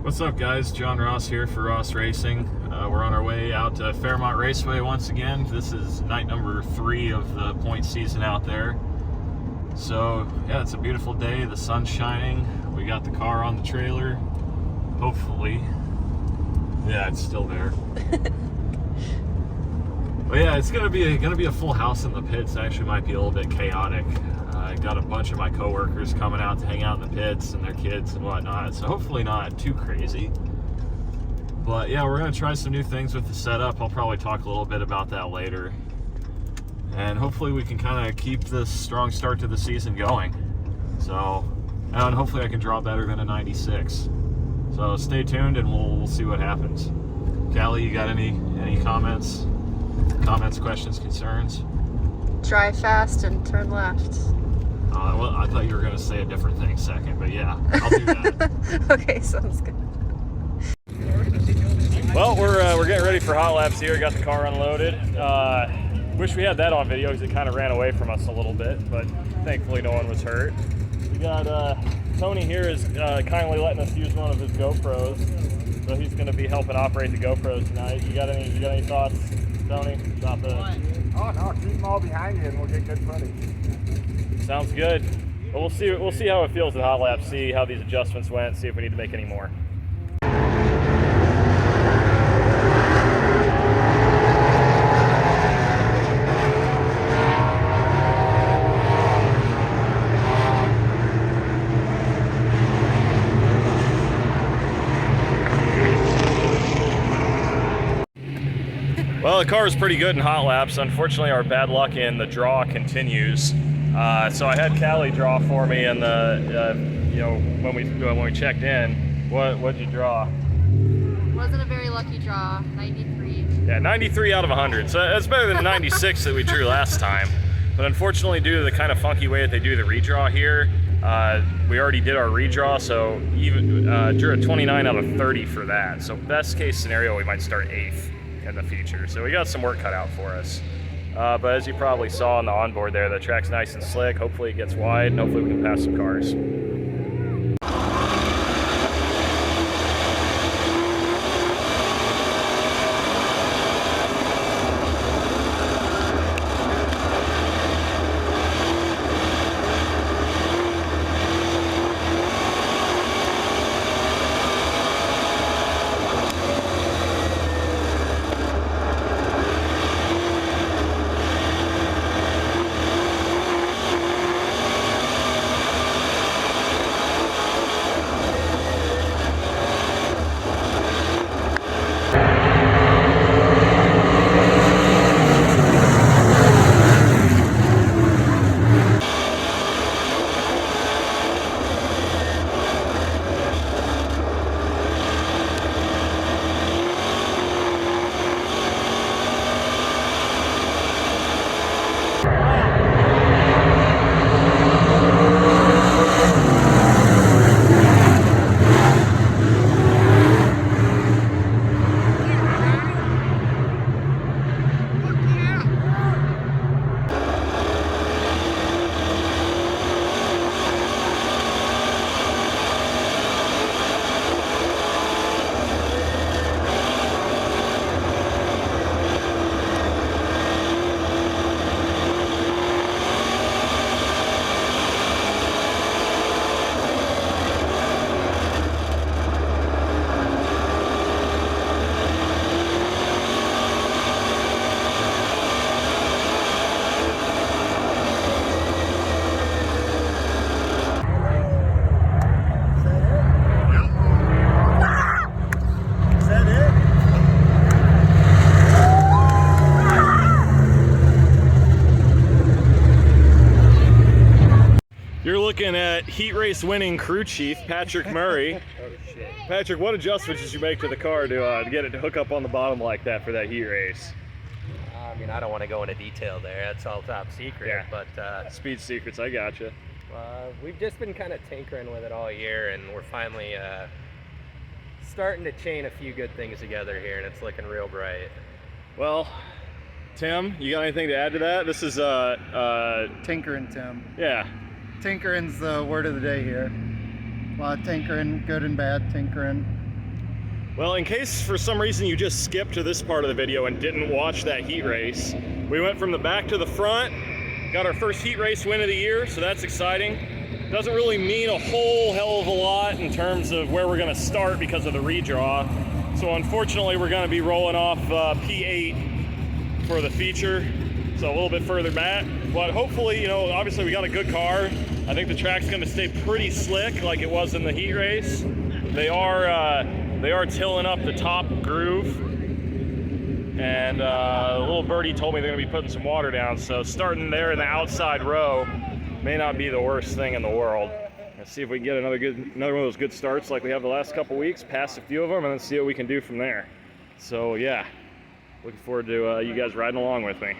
What's up, guys? John Ross here for Ross Racing. We're on our way out to Fairmont Raceway once again. This is night number 3 of the point season out there. So yeah, it's a beautiful day. The sun's shining. We got the car on the trailer. Hopefully. Yeah, it's still there. But yeah, it's gonna be a full house in the pits. Actually, might be a little bit chaotic. I got a bunch of my coworkers coming out to hang out in the pits and their kids and whatnot. So hopefully not too crazy. But yeah, we're gonna try some new things with the setup. I'll probably talk a little bit about that later. And hopefully we can kind of keep this strong start to the season going. So, and hopefully I can draw better than a 96. So stay tuned and we'll see what happens. Callie, you got any comments? Comments, questions, concerns? Drive fast and turn left. Well, I thought you were going to say a different thing second, but yeah, I'll do that. Okay, sounds good. Well, we're getting ready for hot laps here. Got the car unloaded. Wish we had that on video because it kind of ran away from us a little bit, but thankfully no one was hurt. We got Tony here is kindly letting us use one of his GoPros, so he's going to be helping operate the GoPros tonight. You got any thoughts, Tony, about the? Oh no, keep them all behind you and we'll get good footage. Sounds good. Well, we'll see how it feels at hot laps. See how these adjustments went. See if we need to make any more. Well, the car is pretty good in hot laps. Unfortunately, our bad luck in the draw continues. So I had Callie draw for me, and when we checked in, what'd you draw? Wasn't a very lucky draw. 93. Yeah, 93 out of 100. So that's better than 96 that we drew last time. But unfortunately, due to the kind of funky way that they do the redraw here, we already did our redraw, so even drew a 29 out of 30 for that. So best case scenario, we might start 8th in the future. So we got some work cut out for us. But as you probably saw on the onboard there, the track's nice and slick. Hopefully it gets wide, and hopefully we can pass some cars. You're looking at heat race winning crew chief Patrick Murray. Oh shit. Patrick, what adjustments did you make to the car to get it to hook up on the bottom like that for that heat race? I mean, I don't want to go into detail there. That's all top secret. Yeah. But Speed secrets, I gotcha. we've just been kind of tinkering with it all year, and we're finally starting to chain a few good things together here, and it's looking real bright. Well, Tim, you got anything to add to that? This is Tinkering, Tim. yeah. Tinkering's the word of the day here. A lot of tinkering, good and bad tinkering. Well, in case for some reason you just skipped to this part of the video and didn't watch that heat race, we went from the back to the front, got our first heat race win of the year, so that's exciting. Doesn't really mean a whole hell of a lot in terms of where we're gonna start because of the redraw. So unfortunately, we're gonna be rolling off P8 for the feature, so a little bit further back. But hopefully, you know, obviously we got a good car. I think the track's gonna stay pretty slick like it was in the heat race. They are tilling up the top groove, and a little birdie told me they're gonna be putting some water down, so starting there in the outside row may not be the worst thing in the world. Let's see if we can get another one of those good starts like we have the last couple weeks, pass a few of them, and then see what we can do from there. So yeah, looking forward to you guys riding along with me.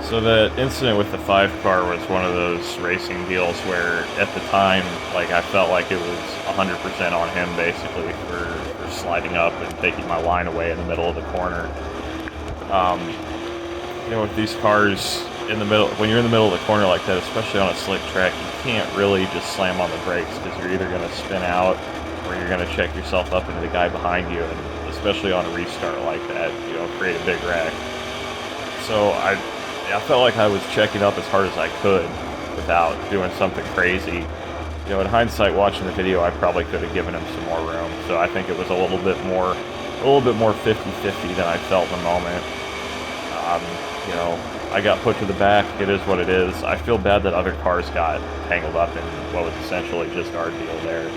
So the incident with the 5 car was one of those racing deals where at the time, like, I felt like it was 100% on him basically for sliding up and taking my line away in the middle of the corner. You know, with these cars in the middle, when you're in the middle of the corner like that, especially on a slick track, you can't really just slam on the brakes because you're either going to spin out or you're going to check yourself up into the guy behind you, and especially on a restart like that, you know, create a big wreck. So I felt like I was checking up as hard as I could without doing something crazy. You know, in hindsight, watching the video, I probably could have given him some more room. So I think it was a little bit more 50-50 than I felt in the moment. You know, I got put to the back. It is what it is. I feel bad that other cars got tangled up in what was essentially just our deal there.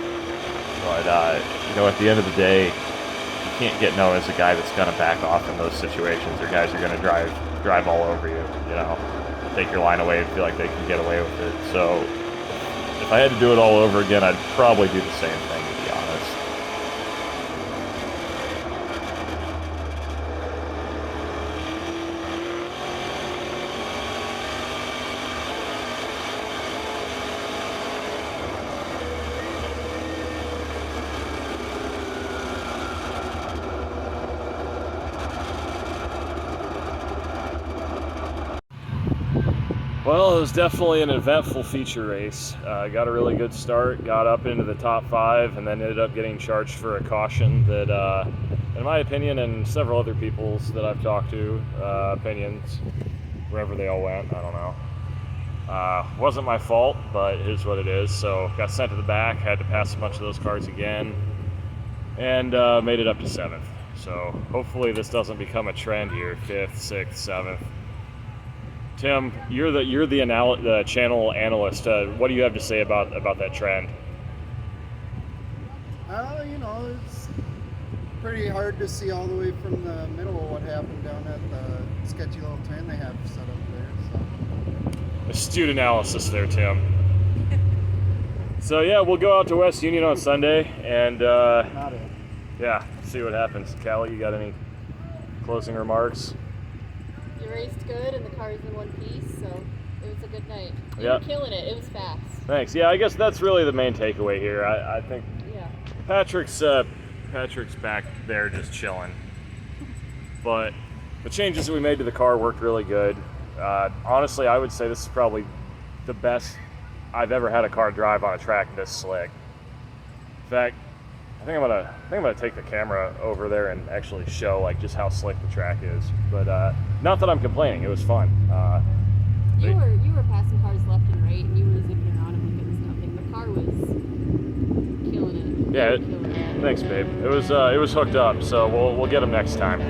But you know, at the end of the day, you can't get known as a guy that's going to back off in those situations, or guys are going to drive all over you, you know, take your line away and feel like they can get away with it. So if I had to do it all over again, I'd probably do the same thing, to be honest. Well, it was definitely an eventful feature race. Got a really good start, got up into the top 5, and then ended up getting charged for a caution that, in my opinion, and several other people's that I've talked to, opinions, wherever they all went, I don't know. Wasn't my fault, but it is what it is. So got sent to the back, had to pass a bunch of those cars again, and made it up to 7th. So hopefully this doesn't become a trend here, 5th, 6th, 7th. Tim, you're the channel analyst. What do you have to say about that trend? You know, it's pretty hard to see all the way from the middle what happened down at the sketchy little turn they have set up there. So. Astute analysis there, Tim. So yeah, we'll go out to West Union on Sunday and Not it. yeah, see what happens. Callie, you got any closing remarks? You raced good and the car's in one piece, so it was a good night. You Yeah. were killing it. It was fast. Thanks. Yeah, I guess that's really the main takeaway here. I think Yeah. Patrick's back there just chilling. But the changes that we made to the car worked really good. Honestly, I would say this is probably the best I've ever had a car drive on a track this slick. In fact, I think I'm gonna take the camera over there and actually show like just how slick the track is. But not that I'm complaining. It was fun. You were passing cars left and right, and you were zipping around them like it was nothing. The car was killing it. Yeah. Killing it. Thanks, babe. It was hooked up. So we'll get them next time.